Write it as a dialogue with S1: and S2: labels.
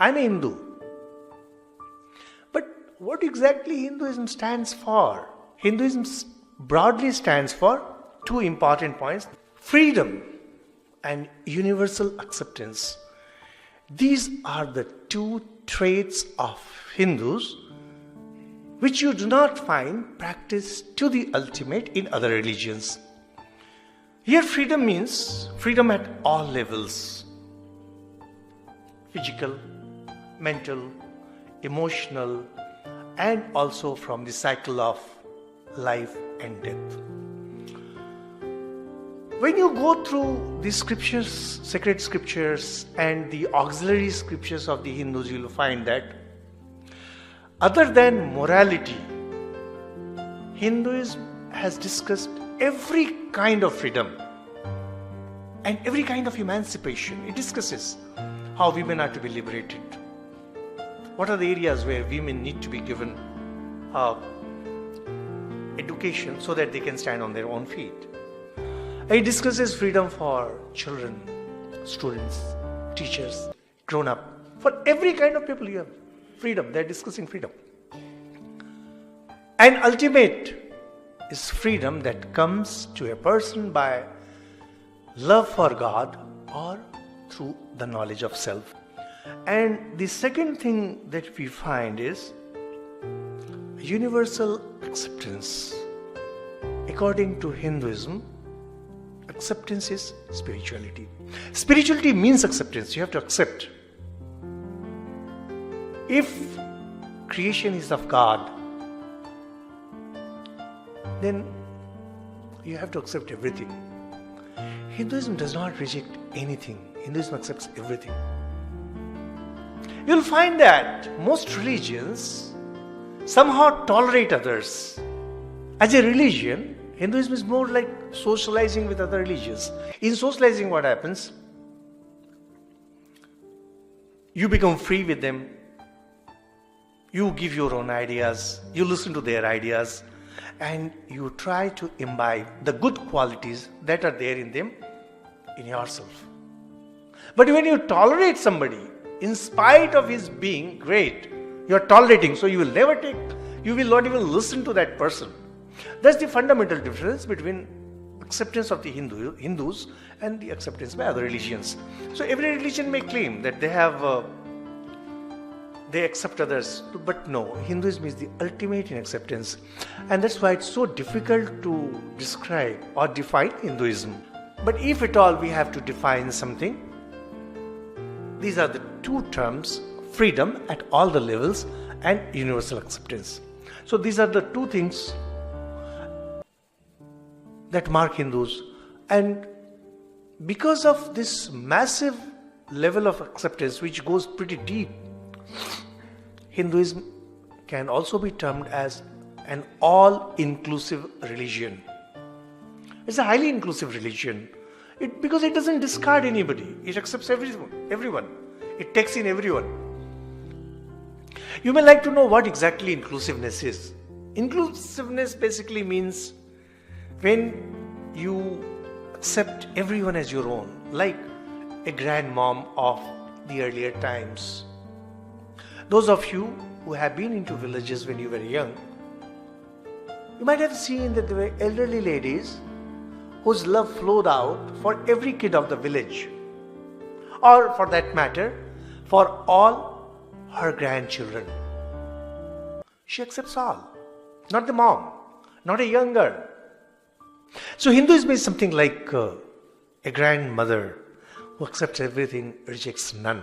S1: I'm a Hindu. But what exactly Hinduism stands for? Hinduism broadly stands for two important points: freedom and universal acceptance. These are the two traits of Hindus which you do not find practiced to the ultimate in other religions. Here freedom means freedom at all levels: physical, mental, emotional, and also from the cycle of life and death. When you go through the scriptures, sacred scriptures and the auxiliary scriptures of the Hindus, you will find that other than morality, Hinduism has discussed every kind of freedom and every kind of emancipation. It discusses how women are to be liberated. What are the areas where women need to be given education so that they can stand on their own feet. It discusses freedom for children, students, teachers, grown-up. For every kind of people you have freedom. They are discussing freedom. And ultimate is freedom that comes to a person by love for God or through the knowledge of self. And the second thing that we find is universal acceptance. According to Hinduism, acceptance is spirituality. Spirituality means acceptance. You have to accept. If creation is of God, then you have to accept everything. Hinduism does not reject anything. Hinduism accepts everything. You'll find that most religions somehow tolerate others. As a religion, Hinduism is more like socializing with other religions. In socializing, what happens? You become free with them. You give your own ideas. You listen to their ideas. And you try to imbibe the good qualities that are there in them in yourself. But when you tolerate somebody, in spite of his being great, you are tolerating, so you will not even listen to that person. That's the fundamental difference between acceptance of the Hindus and the acceptance by other religions. So every religion may claim that they accept others, but no, Hinduism is the ultimate in acceptance. And that's why it's so difficult to describe or define Hinduism. But if at all we have to define something, these are the two terms: freedom at all the levels and universal acceptance. So these are the two things that mark Hindus. And because of this massive level of acceptance, which goes pretty deep, Hinduism can also be termed as an all-inclusive religion. It's a highly inclusive religion because it doesn't discard anybody. It accepts everyone. It takes in everyone. You may like to know what exactly inclusiveness is. Inclusiveness basically means when you accept everyone as your own, like a grandmom of the earlier times. Those of you who have been into villages when you were young, you might have seen that there were elderly ladies whose love flowed out for every kid of the village, or for that matter, for all her grandchildren. She accepts all, not the mom, not a young girl. So Hinduism is something like a grandmother who accepts everything, rejects none.